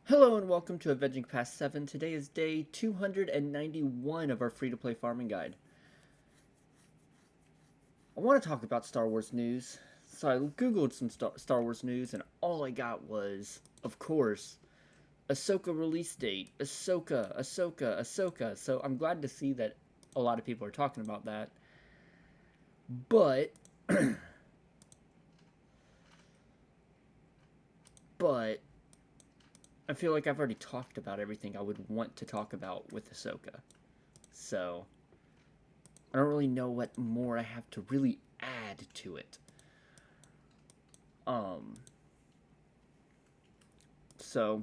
Hello and welcome to Avenging Past 7. Today is day 291 of our free-to-play farming guide. I want to talk about Star Wars news. So I googled some Star Wars news and all I got was, of course, Ahsoka release date. Ahsoka. So I'm glad to see that a lot of people are talking about that. But but I feel like I've already talked about everything I would want to talk about with Ahsoka. So I don't really know what more I have to really add to it. Um, so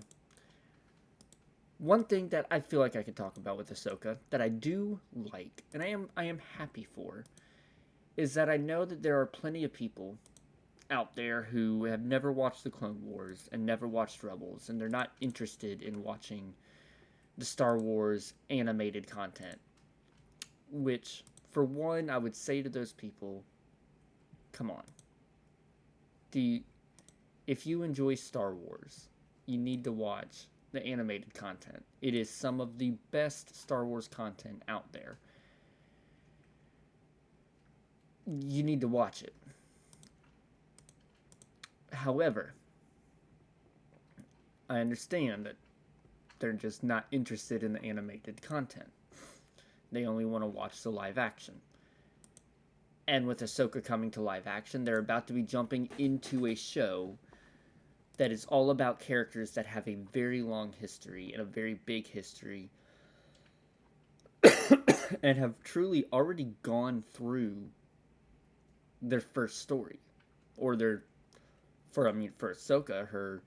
one thing that I feel like I could talk about with Ahsoka that I do like, and I am happy for, is that I know that there are plenty of people out there who have never watched the Clone Wars and never watched Rebels, and they're not interested in watching the Star Wars animated content. Which, for one, I would say to those people, come on. The If you enjoy Star Wars, you need to watch the animated content. It is some of the best Star Wars content out there. You need to watch it. However, I understand that they're just not interested in the animated content. They only want to watch the live action. And with Ahsoka coming to live action, they're about to be jumping into a show that is all about characters that have a very long history and a very big history and have truly already gone through their first story. Or for Ahsoka, her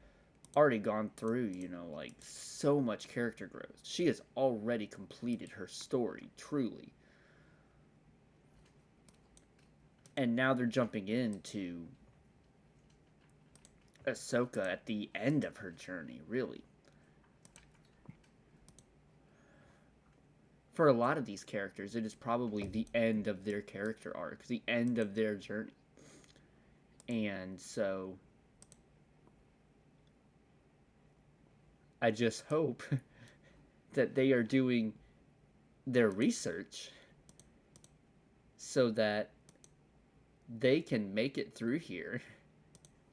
already gone through, like so much character growth. She has already completed her story, truly. And now they're jumping into Ahsoka at the end of her journey, really. For a lot of these characters, it is probably the end of their character arc, the end of their journey. And so I just hope that they are doing their research so that they can make it through here,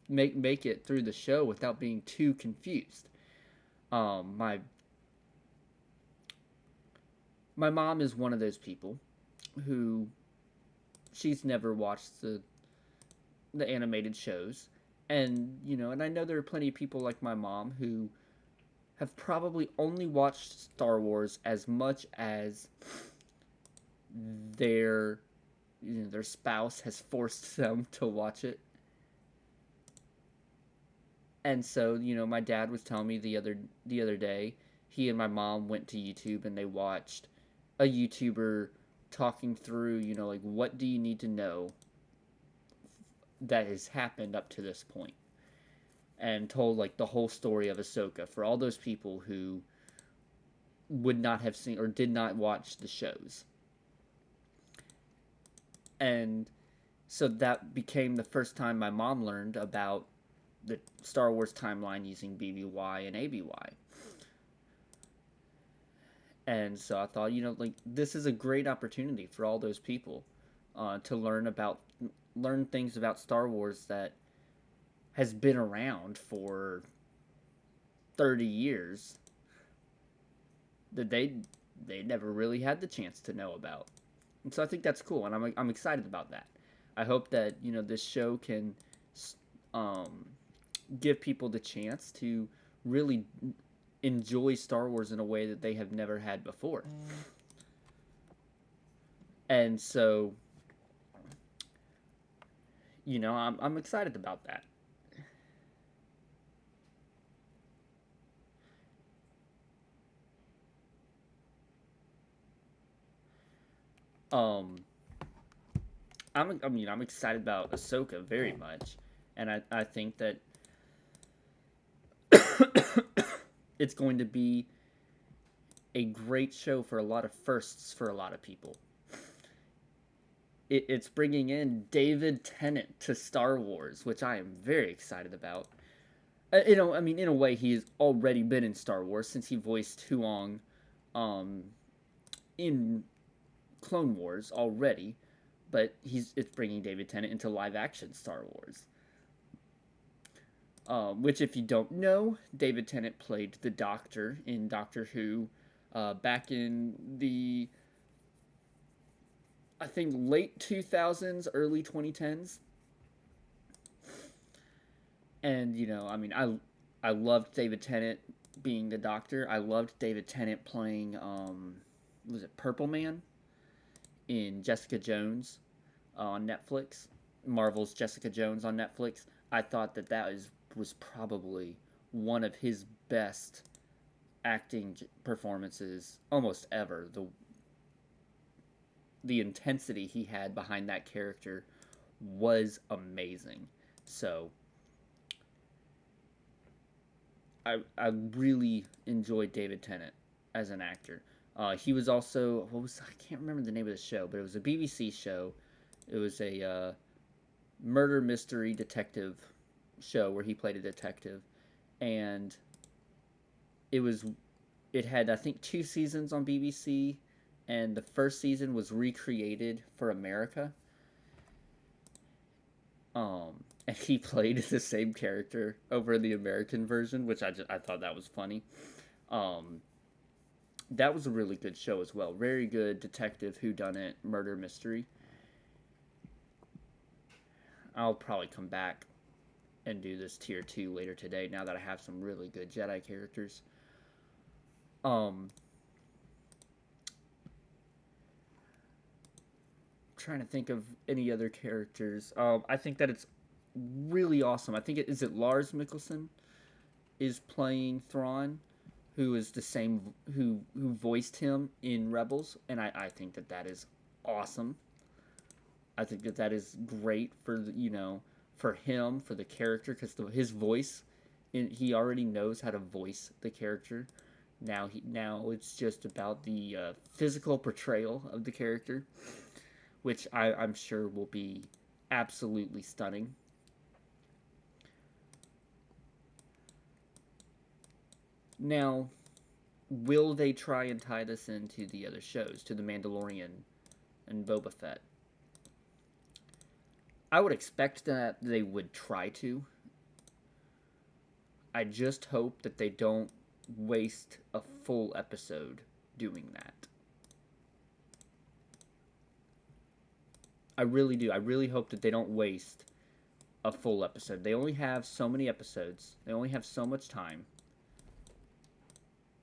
make it through the show without being too confused. My mom is one of those people who she's never watched the animated shows, and and I know there are plenty of people like my mom who have probably only watched Star Wars as much as their their spouse has forced them to watch it. And so, my dad was telling me the other day, he and my mom went to YouTube and they watched a YouTuber talking through, like what do you need to know that has happened up to this point, and told like the whole story of Ahsoka for all those people who would not have seen or did not watch the shows. And so that became the first time my mom learned about the Star Wars timeline using BBY and ABY. And so I thought, like this is a great opportunity for all those people to learn things about Star Wars that has been around for 30 years that they never really had the chance to know about. And so I think that's cool, and I'm excited about that. I hope that this show can um, give people the chance to really enjoy Star Wars in a way that they have never had before. And so, I'm excited about that. Um, I'm excited about Ahsoka very much, and I think that it's going to be a great show for a lot of firsts for a lot of people. It's bringing in David Tennant to Star Wars, which I am very excited about. I mean, in a way, he's already been in Star Wars since he voiced Huang um, in Clone Wars already, but it's bringing David Tennant into live action Star Wars. Which, if you don't know, David Tennant played the Doctor in Doctor Who back in the, I think, late 2000s, early 2010s. And, I mean, I loved David Tennant being the Doctor. I loved David Tennant playing, was it Purple Man in Jessica Jones on Netflix, Marvel's Jessica Jones on Netflix. I thought that was probably one of his best acting performances almost ever. The intensity he had behind that character was amazing. So I really enjoyed David Tennant as an actor. He was also I can't remember the name of the show, but it was a BBC show. It was a murder mystery detective show where he played a detective, and it was it had, I think, 2 seasons on BBC, and the first season was recreated for America. And he played the same character over the American version, which I thought that was funny. Um, that was a really good show as well. Very good detective whodunit murder mystery. I'll probably come back and do this tier 2 later today now that I have some really good Jedi characters. Trying to think of any other characters. I think that it's really awesome. I think is it Lars Mikkelsen is playing Thrawn, who is the same who voiced him in Rebels, and I think that is awesome. I think that is great for for him, for the character, because his voice, he already knows how to voice the character. Now it's just about the physical portrayal of the character, which I'm sure will be absolutely stunning. Now, will they try and tie this into the other shows, to The Mandalorian and Boba Fett? I would expect that they would try to. I just hope that they don't waste a full episode doing that. I really do. I really hope that they don't waste a full episode. They only have so many episodes, they only have so much time.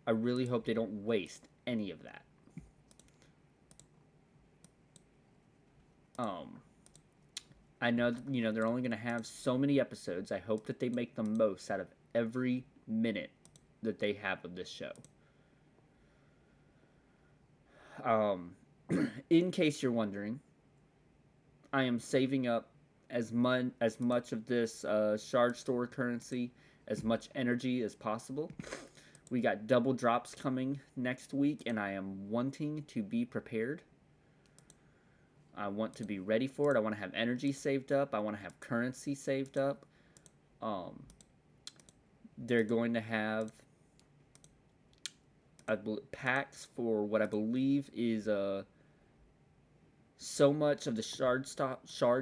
I really hope they don't waste any of that. Um, I know they're only going to have so many episodes. I hope that they make the most out of every minute that they have of this show. Um, in case you're wondering, I am saving up as much of this shard store currency, as much energy as possible. We got double drops coming next week, and I am wanting to be prepared. I want to be ready for it. I want to have energy saved up. I want to have currency saved up. Um, they're going to have packs for what I believe is so much of the shard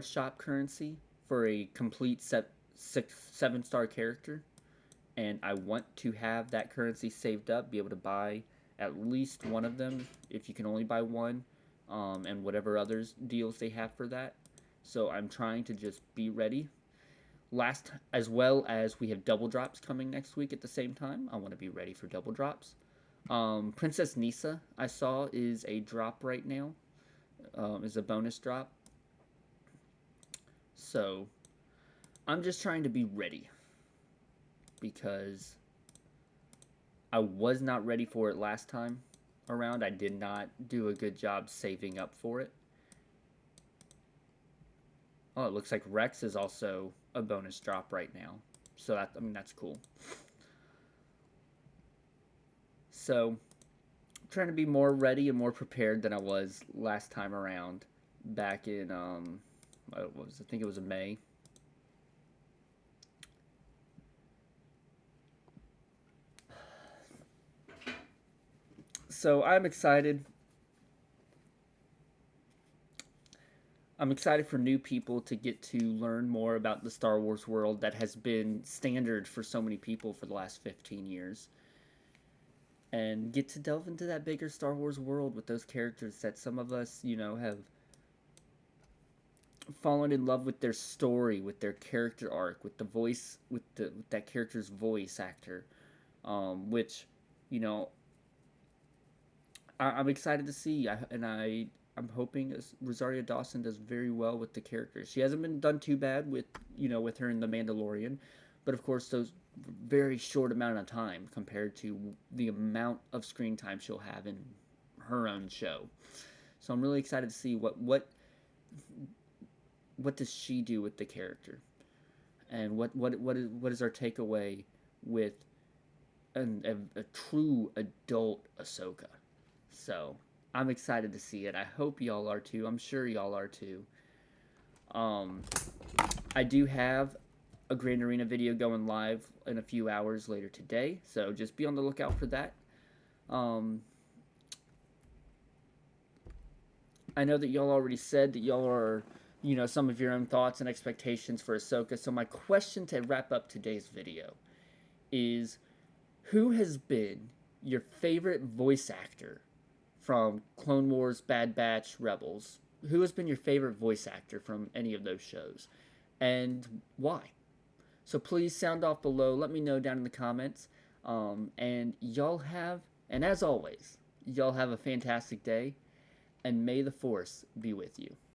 shop currency for a complete 7-star character, and I want to have that currency saved up, be able to buy at least one of them if you can only buy one, and whatever others deals they have for that. So I'm trying to just be ready. As well as we have double drops coming next week at the same time. I want to be ready for double drops. Princess Nisa, I saw, is a drop right now. Is a bonus drop. So I'm just trying to be ready, because I was not ready for it last time around. I did not do a good job saving up for it. Oh, it looks like Rex is also a bonus drop right now. So that's cool. So I'm trying to be more ready and more prepared than I was last time around back in I think it was in May. So I'm excited. I'm excited for new people to get to learn more about the Star Wars world that has been standard for so many people for the last 15 years. And get to delve into that bigger Star Wars world with those characters that some of us, have fallen in love with their story, with their character arc, with the voice, with that character's voice actor, which, you know, I'm excited to see. I'm hoping Rosario Dawson does very well with the character. She hasn't been done too bad with with her in The Mandalorian, but of course those very short amount of time compared to the amount of screen time she'll have in her own show. So I'm really excited to see what does she do with the character, and what is our takeaway with a true adult Ahsoka. So I'm excited to see it. I hope y'all are too. I'm sure y'all are too. Um, I do have a Grand Arena video going live in a few hours later today, so just be on the lookout for that. Um, I know that y'all already said that y'all are, some of your own thoughts and expectations for Ahsoka. So my question to wrap up today's video is, who has been your favorite voice actor from Clone Wars, Bad Batch, Rebels? Who has been your favorite voice actor from any of those shows? And why? So please sound off below. Let me know down in the comments. And as always, y'all have a fantastic day. And may the Force be with you.